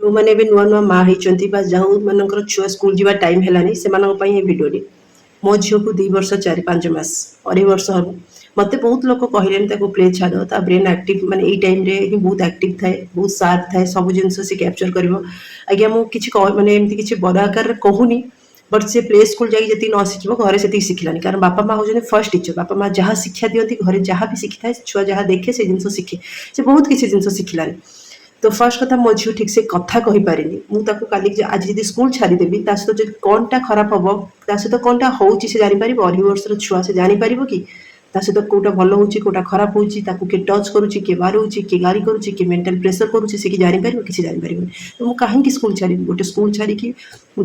ଯୋଉମାନେ ଏବେ ନୂଆ ନୂଆ ମା ହେଇଛନ୍ତି ବା ଯୋଉମାନଙ୍କର ଛୁଆ ସ୍କୁଲ ଯିବା ଟାଇମ୍ ହେଲାଣି ସେମାନଙ୍କ ପାଇଁ ଏ ଭିଡ଼ିଓଟି। ମୋ ଝିଅକୁ 2 ବର୍ଷ 4-5 ମାସ, 2.5 ବର୍ଷ ହବ। ମତେ ବହୁତ ଲୋକ କହିଲେଣି ତାକୁ ପ୍ଲେ ଛାଡ଼, ତା ବ୍ରେନ୍ ଆକ୍ଟିଭ ମାନେ ଏଇ ଟାଇମ୍‌ରେ ହିଁ ବହୁତ ଆକ୍ଟିଭ ଥାଏ, ବହୁତ ସାର୍ପ ଥାଏ, ସବୁ ଜିନିଷ ସେ କ୍ୟାପଚର କରିବ। ଆଜ୍ଞା ମୁଁ କିଛି ମାନେ ଏମିତି କିଛି ବଡ଼ ଆକାରରେ କହୁନି, ବଟ୍ ସେ ପ୍ଲେ ସ୍କୁଲ ଯାଇକି ଯେତିକି ନ ଶିଖିବ ଘରେ ସେତିକି ଶିଖିଲାଣି। କାରଣ ବାପା ମା ହଉଛନ୍ତି ଫର୍ଷ୍ଟ ଟିଚର। ବାପା ମା ଯାହା ଶିକ୍ଷା ଦିଅନ୍ତି ଘରେ ଯାହା ବି ଶିଖିଥାଏ ଛୁଆ ଯାହା ଦେଖେ ସେ ଜିନିଷ ଶିଖେ। ସେ ବହୁତ କିଛି ଜିନିଷ ଶିଖିଲାଣି। ତ ଫାର୍ଷ୍ଟ କଥା ମୋ ଝିଅ ଠିକ୍ ସେ କଥା କହିପାରିନି। ମୁଁ ତାକୁ କାଲି ଆଜି ଯଦି ସ୍କୁଲ ଛାଡ଼ିଦେବି ତା ସହିତ ଯଦି କ'ଣଟା ଖରାପ ହବ, ତା ସହିତ କ'ଣଟା ହଉଛି ସେ ଜାଣିପାରିବ? 2.5 ବର୍ଷର ଛୁଆ ସେ ଜାଣିପାରିବ କି? ତା ସହିତ କୋଉଟା ଭଲ ହଉଛି, କୋଉଟା ଖରାପ ହଉଛି, ତାକୁ କିଏ ଟଚ୍ କରୁଛି, କିଏ ବାଡ଼ଉଛି, କିଏ ଗାଳି କରୁଛି, କିଏ ମେଣ୍ଟାଲ ପ୍ରେସର କରୁଛି, ସେ କି ଜାଣିପାରିବ? କିଛି ଜାଣିପାରିବନି। ତ ମୁଁ କାହିଁକି ସ୍କୁଲ ଛାଡ଼ିବି? ଗୋଟେ ସ୍କୁଲ ଛାଡ଼ିକି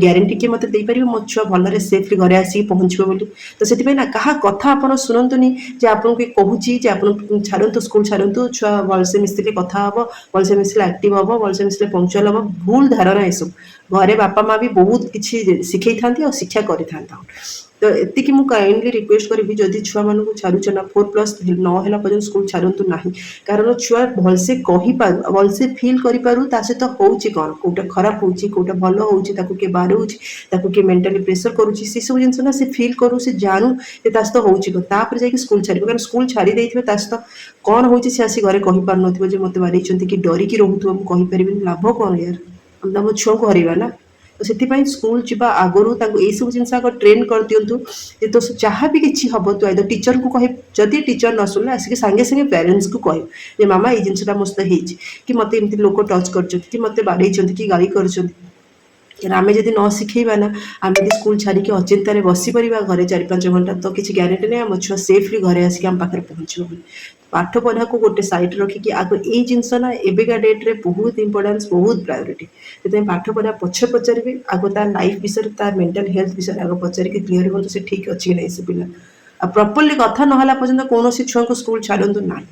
ଗ୍ୟାରେଣ୍ଟି କିଏ ମୋତେ ଦେଇପାରିବ ମୋ ଛୁଆ ଭଲରେ ସେଫଲି ଘରେ ଆସିକି ପହଞ୍ଚିବ ବୋଲି? ତ ସେଥିପାଇଁ ନା କାହା କଥା ଆପଣ ଶୁଣନ୍ତୁନି ଯେ ଆପଣଙ୍କୁ କିଏ କହୁଛି ଯେ ଆପଣ ଛାଡ଼ନ୍ତୁ, ସ୍କୁଲ ଛାଡ଼ନ୍ତୁ, ଛୁଆ ଭଲସେ ମିଶିଲେ କଥା ହବ, ଭଲସେ ମିଶିଲେ ଆକ୍ଟିଭ ହବ, ଭଲସେ ମିଶିଲେ ପଙ୍କ୍ଚୁଆଲ ହବ। ଭୁଲ ଧାରଣା ଏସବୁ। ଘରେ ବାପା ମା ବି ବହୁତ କିଛି ଶିଖେଇଥାନ୍ତି ଆଉ ଶିକ୍ଷା କରିଥାନ୍ତି। ତ ଏତିକି ମୁଁ କାଇଣ୍ଡଲି ରିକ୍ୱେଷ୍ଟ କରିବି ଯଦି ଛୁଆମାନଙ୍କୁ ଛାଡ଼ୁଛ ନା 4+ ନ ହେଲା ପର୍ଯ୍ୟନ୍ତ ସ୍କୁଲ ଛାଡ଼ନ୍ତୁ ନାହିଁ। କାରଣ ଛୁଆ ଭଲସେ କହିପାରୁ, ଭଲସେ ଫିଲ୍ କରିପାରୁ ତା ସହିତ ହଉଛି କ'ଣ, କୋଉଟା ଖରାପ ହଉଛି, କୋଉଟା ଭଲ ହଉଛି, ତାକୁ କିଏ ବାଡ଼ଉଛି, ତାକୁ କିଏ ମେଣ୍ଟାଲି ପ୍ରେସର କରୁଛି, ସେସବୁ ଜିନିଷ ନା ସେ ଫିଲ୍ କରୁ, ସେ ଜାଣୁ ଯେ ତା ସହିତ ହଉଛି କ'ଣ, ତାପରେ ଯାଇକି ସ୍କୁଲ ଛାଡ଼ିବ। କାରଣ ସ୍କୁଲ ଛାଡ଼ି ଦେଇଥିବେ ତା ସହିତ କ'ଣ ହଉଛି ସେ ଆସି ଘରେ କହିପାରୁନଥିବ ଯେ ମୋତେ ବାଡ଼େଇଛନ୍ତି, କି ଡରିକି ରହୁଥିବ ମୁଁ କହିପାରିବିନି, ଲାଭ କ'ଣ ୟାର? ଆମେ ତ ଆମ ଛୁଆଙ୍କୁ ହରେଇବା ନା। ତ ସେଥିପାଇଁ ସ୍କୁଲ ଯିବା ଆଗରୁ ତାଙ୍କୁ ଏଇସବୁ ଜିନିଷ ଆଗ ଟ୍ରେନ୍ କରିଦିଅନ୍ତୁ ଯେ ତୋ ଯାହା ବି କିଛି ହବ ତୁ ଆଇଦର ଟିଚରଙ୍କୁ କହିବୁ, ଯଦି ଟିଚର ନ ଶୁଣିଲେ ଆସିକି ସାଙ୍ଗେ ସାଙ୍ଗେ ପ୍ୟାରେଣ୍ଟସକୁ କହିବୁ ଯେ ମାମା ଏଇ ଜିନିଷଟା ମୋ ସହିତ ହେଇଛି, କି ମୋତେ ଏମିତି ଲୋକ ଟଚ୍ କରିଛନ୍ତି, କି ମୋତେ ବାଡ଼େଇଛନ୍ତି, କି ଗାଳି କରିଛନ୍ତି। ଆମେ ଯଦି ନ ଶିଖେଇବା ନା, ଆମେ ଯଦି ସ୍କୁଲ ଛାଡ଼ିକି ଅଚିନ୍ତାରେ ବସିପାରିବା ଘରେ 4-5 ଘଣ୍ଟା, ତ କିଛି ଗ୍ୟାରେଣ୍ଟି ନାହିଁ ଆମ ଛୁଆ ସେଫଲି ଘରେ ଆସିକି ଆମ ପାଖରେ ପହଞ୍ଚିବ ବୋଲି। ପାଠ ପଢ଼ାକୁ ଗୋଟେ ସାଇଡ୍ ରଖିକି ଆଗ ଏଇ ଜିନିଷ ନା ଏବେକା ଡେଟ୍‌ରେ ବହୁତ ଇମ୍ପୋର୍ଟାନ୍ସ, ବହୁତ ପ୍ରାୟୋରିଟି। ସେଥିପାଇଁ ପାଠ ପଢ଼ା ପଛେ ପଚାରିବେ, ଆଗ ତା ଲାଇଫ୍ ବିଷୟରେ, ତା ମେଣ୍ଟାଲ ହେଲ୍ଥ ବିଷୟରେ ଆଗ ପଚାରିକି କ୍ଲିୟର ହୁଅନ୍ତୁ ସେ ଠିକ୍ ଅଛି କି ନାହିଁ ସେ ପିଲା। ଆଉ ପ୍ରପରଲି କଥା ନହେଲା ପର୍ଯ୍ୟନ୍ତ କୌଣସି ଛୁଆଙ୍କୁ ସ୍କୁଲ ଛାଡ଼ନ୍ତୁ ନାହିଁ।